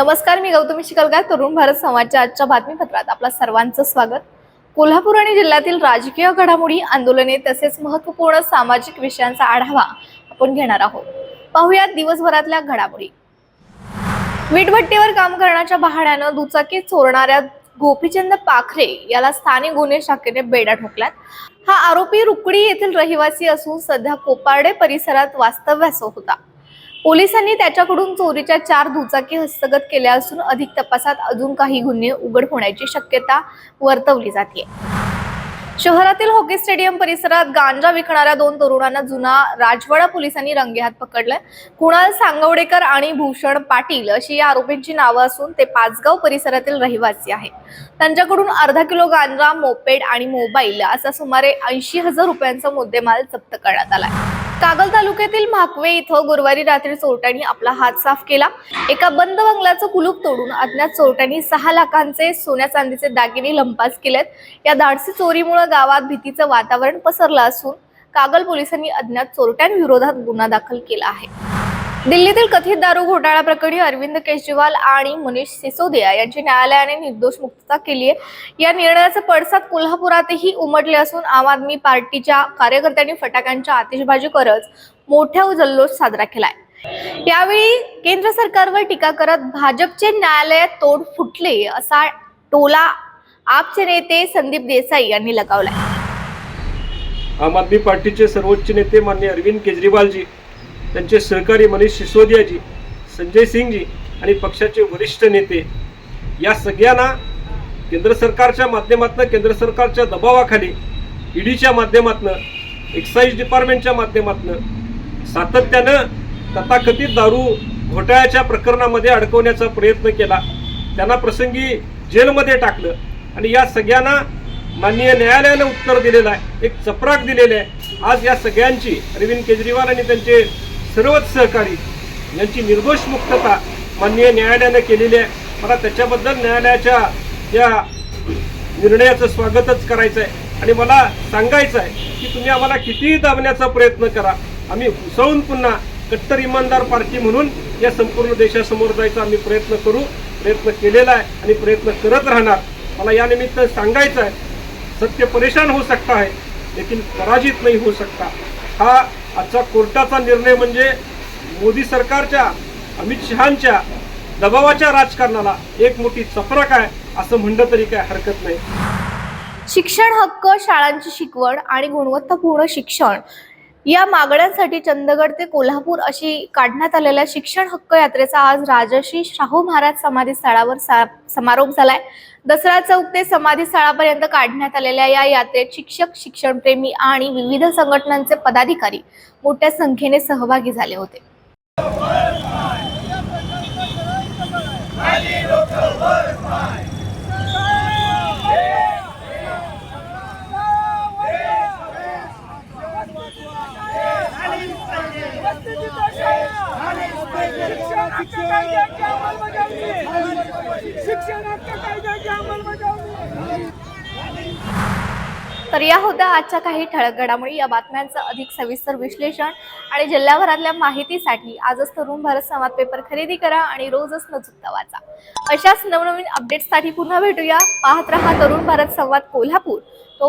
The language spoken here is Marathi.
नमस्कार, मी गौतमी शिकलगार. तरुण भारत समाजच्या आजच्या बातमीपत्रात आपल्या सर्वांचं स्वागत. कोल्हापूर आणि जिल्ह्यातील राजकीय घडामोडी, आंदोलने तसेच महत्त्वपूर्ण सामाजिक विषयांचा आढावा आपण घेणार आहोत. पाहुयात दिवसभरातल्या घडामोडी. वीटभट्टीवर काम करण्याच्या बहाण्यानं दुचाकी चोरणाऱ्या गोपीचंद पाखरे याला स्थानिक गुन्हे शाखेने बेड्या ठोकल्यात. हा आरोपी रुकडी येथील रहिवासी असून सध्या कोपारडे परिसरात वास्तव्यास होता. पोलिसांनी त्याच्याकडून चोरीच्या 4 दुचाकी हस्तगत केल्या असून अधिक तपासात अजून काही गुन्हे उघड होण्याची शक्यता वर्तवली जाते. शहरातील हॉकी स्टेडियम परिसरात गांजा विकणाऱ्या 2 तरुणांना जुना राजवाडा पोलिसांनी रंगेहात पकडले. कुणाल सांगवडेकर आणि भूषण पाटील अशी या आरोपींची नावं असून ते पाचगाव परिसरातील रहिवासी आहेत. त्यांच्याकडून अर्धा किलो गांजा, मोपेड आणि मोबाईल असा सुमारे 80,000 रुपयांचा मुद्देमाल जप्त करण्यात आला. कागल तालुक्यातील म्हाकवे इथं गुरुवारी रात्री चोरट्यांनी आपला हात साफ केला. एका बंद बंगल्याचं कुलूप तोडून अज्ञात चोरट्यांनी 6 लाखांचे सोन्या चांदीचे दागिने लंपास केलेत. या धाडसी चोरीमुळे गावात भीतीचं वातावरण पसरलं असून कागल पोलिसांनी अज्ञात चोरट्यांविरोधात गुन्हा दाखल केला आहे. दिल्लीतील कथित दारू घोटाळा प्रकरणी अरविंद केजरीवाल आणि मनीष सिसोदिया यांची न्यायालयाने निर्दोष मुक्तता केली आहे. या निर्णयाचे पडसाद कोल्हापुरातही उमटले असून आम आदमी पार्टीच्या कार्यकर्त्यांनी फटाक्यांच्या आतिषबाजी करत मोठा जल्लोष साजरा केलाय. यावेळी केंद्र सरकारवर टीका करत भाजपचे न्यायालयात तोड फुटले असा टोला आपचे नेते संदीप देसाई यांनी लगावलाय. आम आदमी पार्टीचे सर्वोच्च नेते माननीय अरविंद केजरीवालजी, त्यांचे सहकारी मनीष सिसोदियाजी, संजय सिंगजी आणि पक्षाचे वरिष्ठ नेते या सगळ्यांना केंद्र सरकारच्या माध्यमातून, केंद्र सरकारच्या दबावाखाली ईडीच्या माध्यमातून, एक्साईज डिपार्टमेंटच्या माध्यमातून सातत्यानं तथाकथित दारू घोटाळ्याच्या प्रकरणामध्ये अडकवण्याचा प्रयत्न केला. त्यांना प्रसंगी जेलमध्ये टाकलं आणि या सगळ्यांना माननीय न्यायालयाने उत्तर दिलेलं आहे, एक चपराक दिलेले आहे. आज या सगळ्यांची, अरविंद केजरीवाल आणि त्यांचे सर्वच सहकारी यांची निर्दोष मुक्तता माननीय न्यायालयाने केलेली आहे. मला त्याच्याबद्दल न्यायालयाच्या या निर्णयाचं स्वागतच करायचं आहे आणि मला सांगायचं आहे की तुम्ही आम्हाला कितीही दाबण्याचा प्रयत्न करा, आम्ही उसळून पुन्हा कट्टर इमानदार पार्टी म्हणून या संपूर्ण देशासमोर जायचा आम्ही प्रयत्न करू, प्रयत्न केलेला आहे आणि प्रयत्न करत राहणार. मला या निमित्त सांगायचं आहे, सत्य परेशान हो सकता है लेकिन पराजित नहीं हो सकता. हा आजचा कोर्टाचा निर्णय म्हणजे मोदी सरकारच्या, अमित शहांच्या दबावाच्या राजकारणाला एक मोठी चपराक आहे असं म्हणलं तरी काय हरकत नाही. शिक्षण हक्क, शाळांची शिकवण आणि गुणवत्तापूर्ण शिक्षण या मागण्यांसाठी चंदगड ते कोल्हापूर अशी काढण्यात आलेल्या शिक्षण हक्क यात्रेचा आज राजर्षी शाहू महाराज समाधी स्थळावर समारोप झालाय. दसरा चौक ते समाधी स्थळापर्यंत काढण्यात आलेल्या या यात्रेत शिक्षक, शिक्षणप्रेमी आणि विविध संघटनांचे पदाधिकारी मोठ्या संख्येने सहभागी झाले होते. तर या होत्या आजच्या काही ठळक घडामोडी. या बातम्यांचं अधिक सविस्तर विश्लेषण आणि जिल्ह्याभरातल्या माहितीसाठी आजच तरुण भारत संवाद पेपर खरेदी करा आणि रोजच न चुकता वाचा. अशाच नवनवीन अपडेट्ससाठी पुन्हा भेटूया. पाहत रहा तरुण भारत संवाद कोल्हापूर.